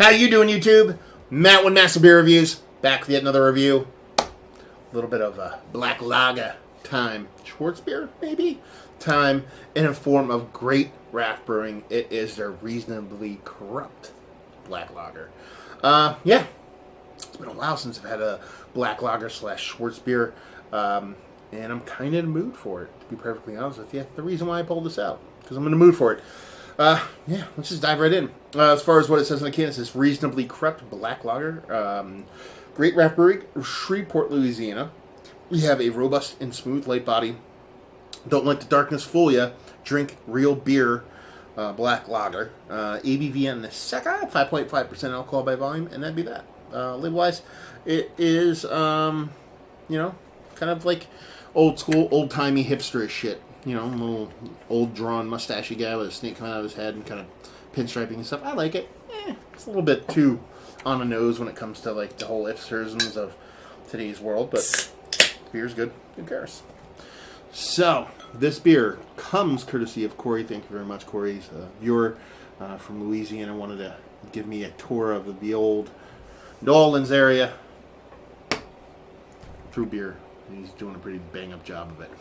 How you doing, YouTube? Matt with Massive Beer Reviews, back with yet another review. A little bit of a black lager time. Schwarzbier, maybe? Time in a form of great Raft Brewing. It is their reasonably corrupt black lager. Yeah, it's been a while since I've had a black lager / Schwarzbier, and I'm kind of in the mood for it, to be perfectly honest with you. The reason why I pulled this out, because I'm in the mood for it. Yeah, let's just dive right in. As far as what it says on the can, it says reasonably corrupt black lager. Great Raft Brewing, Shreveport, Louisiana. We have a robust and smooth light body. Don't let the darkness fool you. Drink real beer, black lager. ABV on the second, 5.5% alcohol by volume, and that'd be that. Label-wise, it is, kind of like old school, old-timey hipster shit. You know, a little old drawn mustachy guy with a snake coming out of his head and kind of pinstriping and stuff. I like it. It's a little bit too on the nose when it comes to like the whole hipsterisms of today's world, but beer's good. Who cares? So, this beer comes courtesy of Corey. Thank you very much, Corey. He's a viewer from Louisiana. Wanted to give me a tour of the old New Orleans area. True beer. He's doing a pretty bang-up job of it.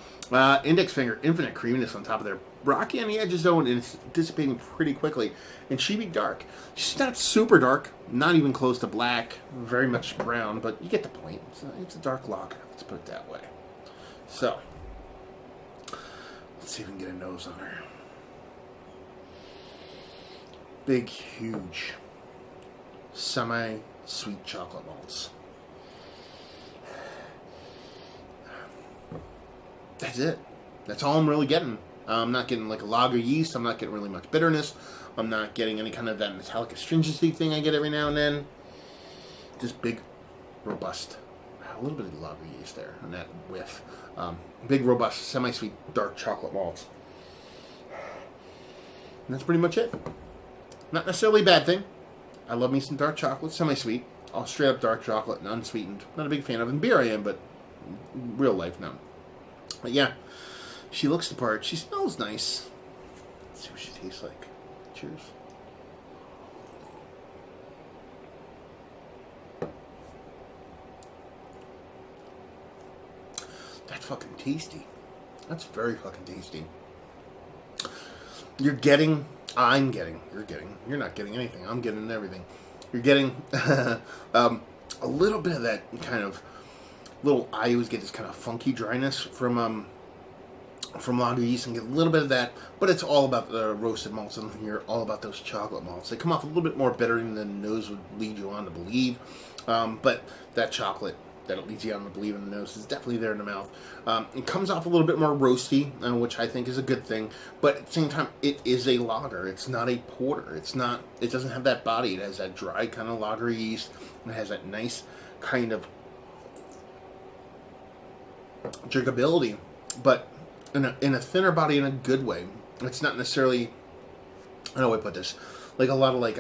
Index finger, infinite creaminess on top of there. Rocky on the edges, though, and it's dissipating pretty quickly. And she be dark. She's not super dark, not even close to black, very much brown, but you get the point. It's a dark lager, let's put it that way. So, let's see if we can get a nose on her. Big, huge, semi-sweet chocolate malts. That's it. That's all I'm really getting. I'm not getting like a lager yeast. I'm not getting really much bitterness. I'm not getting any kind of that metallic astringency thing I get every now and then. Just big, robust. A little bit of lager yeast there on that whiff. Big, robust, semi-sweet, dark chocolate malts. And that's pretty much it. Not necessarily a bad thing. I love me some dark chocolate, semi-sweet. All straight up dark chocolate and unsweetened. Not a big fan of it. In beer I am, but real life, no. But yeah, she looks the part. She smells nice. Let's see what she tastes like. Cheers. That's fucking tasty. That's very fucking tasty. You're not getting anything. I'm getting everything. You're getting a little bit of that kind of I always get this kind of funky dryness from lager yeast, and get a little bit of that, but it's all about the roasted malts in here, all about those chocolate malts. They come off a little bit more bitter than the nose would lead you on to believe, but that chocolate that it leads you on to believe in the nose is definitely there in the mouth. It comes off a little bit more roasty, which I think is a good thing, but at the same time, it is a lager. It's not a porter. It doesn't have that body. It has that dry kind of lager yeast, and it has that nice kind of drinkability, but in a thinner body in a good way. It's not necessarily, I don't know how I put this, like a lot of like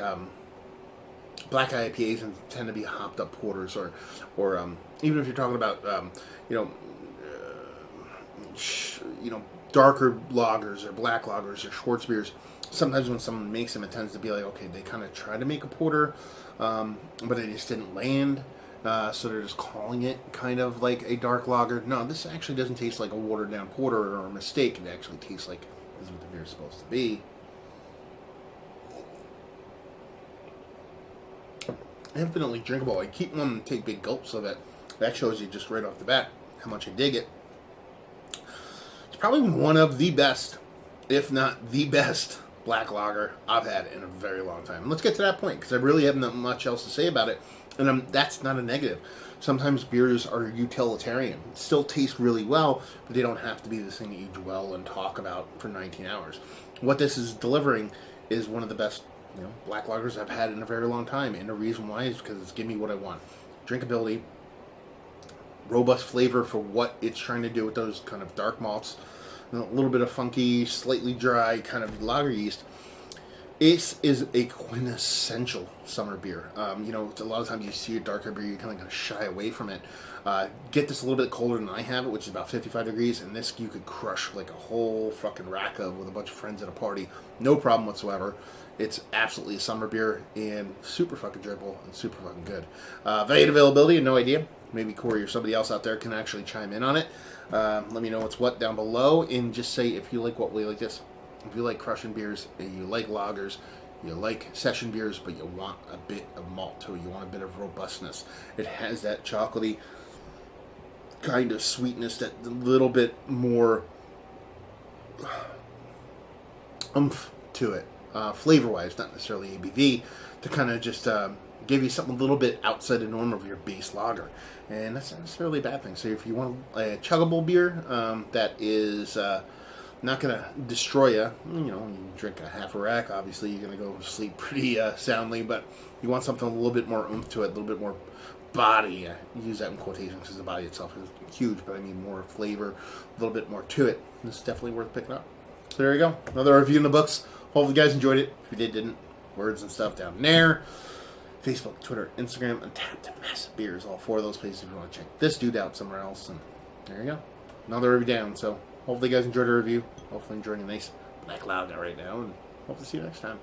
black IPAs and tend to be hopped up porters, or even if you're talking about darker lagers or black lagers or Schwarzbiers. Sometimes when someone makes them, it tends to be like, okay, they kind of try to make a porter, but it just didn't land. So they're just calling it kind of like a dark lager. No, this actually doesn't taste like a watered down porter or a mistake. It actually tastes like this is what the beer is supposed to be. Infinitely drinkable. I keep wanting to take big gulps of it. That shows you just right off the bat how much I dig it. It's probably one of the best, if not the best, black lager I've had in a very long time. And let's get to that point, because I really haven't much else to say about it. And that's not a negative. Sometimes beers are utilitarian. Still taste really well, but they don't have to be the thing that you dwell and talk about for 19 hours. What this is delivering is one of the best black lagers I've had in a very long time. And the reason why is because it's giving me what I want. Drinkability, robust flavor for what it's trying to do with those kind of dark malts, a little bit of funky, slightly dry kind of lager yeast. Ace is a quintessential summer beer. A lot of times you see a darker beer, you kind of going to shy away from it. Get this a little bit colder than I have it, which is about 55 degrees, and this you could crush like a whole fucking rack of with a bunch of friends at a party. No problem whatsoever. It's absolutely a summer beer and super fucking drinkable and super fucking good. Value and availability, no idea. Maybe Corey or somebody else out there can actually chime in on it. Let me know what's what down below, and just say if you like what we like this. If you like crushing beers, you like lagers, you like session beers, but you want a bit of malt to it, you want a bit of robustness. It has that chocolatey kind of sweetness, that little bit more oomph to it, flavor-wise, not necessarily ABV, to kind of just give you something a little bit outside the norm of your base lager. And that's not necessarily a bad thing. So if you want a chuggable beer that is not going to destroy you, you drink a half a rack, obviously you're going to go sleep pretty soundly, but you want something a little bit more oomph to it, a little bit more body. I use that in quotations because the body itself is huge, but I mean more flavor, a little bit more to it. This is definitely worth picking up. So there you go. Another review in the books. Hopefully you guys enjoyed it. If you didn't, words and stuff down there. Facebook, Twitter, Instagram, Untapped, Massive Beers. All 4 of those places if you want to check this dude out somewhere else. And there you go. Another review down. So hopefully you guys enjoyed the review. Hopefully enjoying a nice black lager right now. And hopefully see you next time.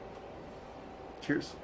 Cheers.